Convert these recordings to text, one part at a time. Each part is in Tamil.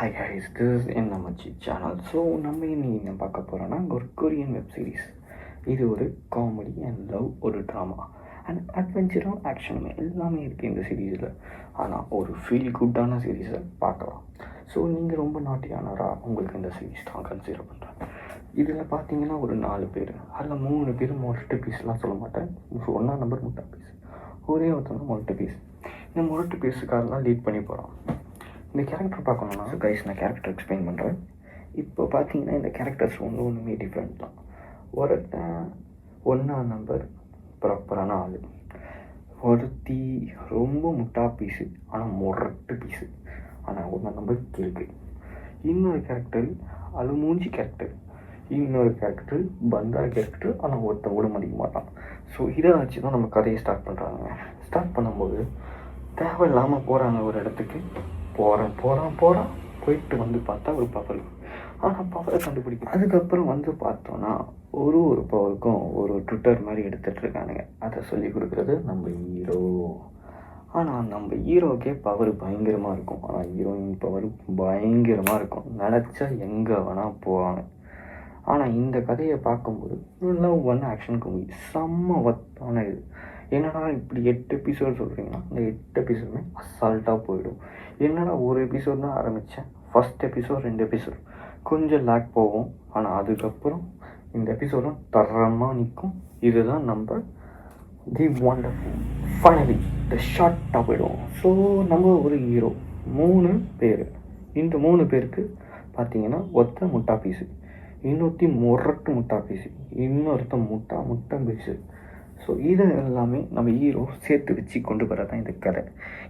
ஹாய் கைஸ், திஸ் இஸ் என்ன மச்சி சேனல். ஸோ நம்ம இன்னைக்கு என்ன பார்க்க போகிறோன்னா ஒரு கொரியன் வெப் சீரிஸ். இது ஒரு காமெடி அண்ட் லவ், ஒரு ட்ராமா அண்ட் அட்வென்ச்சரும் ஆக்ஷனுமே எல்லாமே இருக்குது இந்த சீரீஸில். ஆனால் ஒரு ஃபீல் குட்டான சீரீஸை பார்க்கலாம். ஸோ நீங்கள் ரொம்ப நாட்டியானரா உங்களுக்கு இந்த சீரீஸ் தான் கன்சிடர் பண்ணுறேன். இதில் பார்த்தீங்கன்னா ஒரு 4 பேர், அதில் 3 பேர் மொரட்டு பீஸ்லாம் சொல்ல மாட்டேன். 1ஆம் நம்பர் முட்டா பீஸ், ஒரே ஒருத்தவங்க மொரட்டு பீஸ். இந்த மொரட்டு பீஸுக்காரெலாம் லீட் பண்ணி போகிறான். இந்த கேரக்டர் பார்க்கணுன்னா கைஸ் நான் கேரக்டர் எக்ஸ்பிளைன் பண்ணுறேன். இப்போ பார்த்தீங்கன்னா இந்த கேரக்டர்ஸ் ஒன்றுமே டிஃப்ரெண்ட் தான். ஒருத்தன் 1ஆம் நம்பர் ப்ராப்பரான ஆள், ஒருத்தி ரொம்ப முட்டா பீஸு ஆனால் மொரட்டு பீஸு, ஆனால் 1ஆம் நம்பர் கேக்கு. இன்னொரு கேரக்டர் அழுமூஞ்சி கேரக்டர், இன்னொரு கேரக்டர் பந்தா கேரக்டர், ஆனால் ஒருத்தன் கூட மதிக்க மாட்டான். ஸோ இதை வச்சு தான் நம்ம கதையை ஸ்டார்ட் பண்ணுறாங்க. ஸ்டார்ட் பண்ணும்போது தேவையில்லாமல் போகிறாங்க ஒரு இடத்துக்கு. போகிறான் போயிட்டு வந்து பார்த்தா ஒரு பவர், ஆனால் பவரை கண்டுபிடிக்கும். அதுக்கப்புறம் வந்து பார்த்தோன்னா ஒரு பவருக்கும் ஒரு ட்விட்டர் மாதிரி எடுத்துகிட்ருக்கானுங்க. அதை சொல்லி கொடுக்குறது நம்ம ஹீரோ. ஆனால் நம்ம ஹீரோக்கே பவர் பயங்கரமாக இருக்கும், ஆனால் ஹீரோயின் பவர் பயங்கரமாக இருக்கும். நினச்சா எங்கே வேணால் போவாங்க. ஆனால் இந்த கதையை பார்க்கும்போது லவ் ஒன் ஆக்ஷனுக்கு மூவி செம்ம ஒத்தான இது. என்னடா இப்படி 8 எபிசோட் சொல்கிறீங்கன்னா அந்த 8 எபிசோடுமே அசால்ட்டாக போயிடும். என்னடா ஒரு எபிசோட் தான் ஆரம்பித்தேன், ஃபஸ்ட் எபிசோட் 2 எபிசோட் கொஞ்சம் லேக் போகும், ஆனால் அதுக்கப்புறம் இந்த எபிசோடும் தரமாக நிற்கும். இதுதான் நம்ம தி வண்டர்ஃபுல். ஃபைனலி த ஷார்ட்டாக போயிடுவோம். ஸோ நம்ம ஒரு ஹீரோ 3 பேர். இந்த 3 பேருக்கு பார்த்தீங்கன்னா ஒருத்த முட்டா பீஸு, இன்னொருத்தி மொரட்டு முட்டா பீஸு, இன்னொருத்த முட்டை பீஸு. ஸோ இதை எல்லாமே நம்ம ஹீரோ சேர்த்து வச்சு கொண்டு வரதான் இந்த கதை.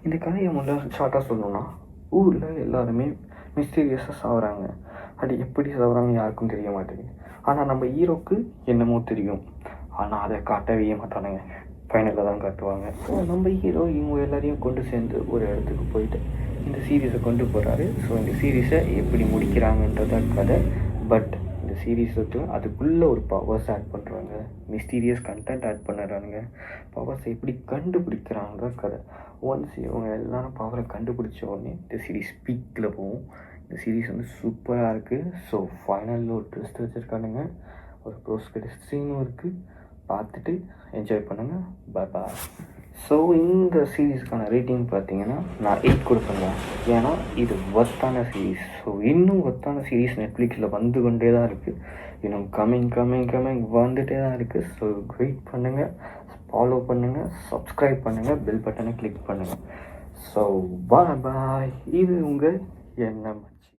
இந்த கதையை முதல்ல ஷார்ட்டாக சொல்லணும்னா, ஊரில் எல்லாருமே மிஸ்டீரியஸாக சாகுறாங்க. அது எப்படி சாகுறாங்க யாருக்கும் தெரிய மாட்டேங்குது. ஆனால் நம்ம ஹீரோக்கு என்னமோ தெரியும், ஆனால் அதை காட்டவே மாட்டானுங்க. ஃபைனலில் தான் காட்டுவாங்க. ஸோ நம்ம ஹீரோ இவங்க எல்லாரையும் கொண்டு சேர்ந்து ஒரு இடத்துக்கு போயிட்டு இந்த சீரீஸை கொண்டு போகிறாரு. ஸோ இந்த சீரீஸை எப்படி முடிக்கிறாங்கன்றத கதை. பட் இந்த சீரீஸுக்கு அதுக்குள்ளே ஒரு பவர்ஸ் ஆட் பண்ணுறாங்க, மிஸ்டீரியஸ் கண்டென்ட் ஆட் பண்ணுறாங்க. பவர்ஸை எப்படி கண்டுபிடிக்கிறாங்க கதை. ஒன்ஸ் இவங்க எல்லாரும் பவரை கண்டுபிடிச்ச உடனே இந்த சீரீஸ் பீக்கில் போகும். இந்த சீரீஸ் வந்து சூப்பராக இருக்குது. ஸோ ஃபைனலில் ஒரு ட்விஸ்ட் வச்சுருக்கானுங்க, ஒரு க்ளோஸ் கிரெடிட் சீனும் இருக்குது. பார்த்துட்டு என்ஜாய் பண்ணுங்கள். பாய். ஸோ இந்த சீரீஸ்க்கான ரேட்டிங் பார்த்தீங்கன்னா நான் 8 கொடுப்பேங்க. ஏன்னா இது ஒர்த்தான சீரீஸ். ஸோ இன்னும் ஒர்த்தான சீரீஸ் நெட்ஃப்ளிக்ஸில் வந்து கொண்டே தான் இருக்குது. இன்னும் கம்மிங் வந்துகிட்டே தான் இருக்குது. ஸோ வெயிட் பண்ணுங்கள், ஃபாலோ பண்ணுங்கள், சப்ஸ்கிரைப் பண்ணுங்கள், பெல் பட்டனை கிளிக் பண்ணுங்கள். So bye. இது உங்கள் என்ன மச்சி.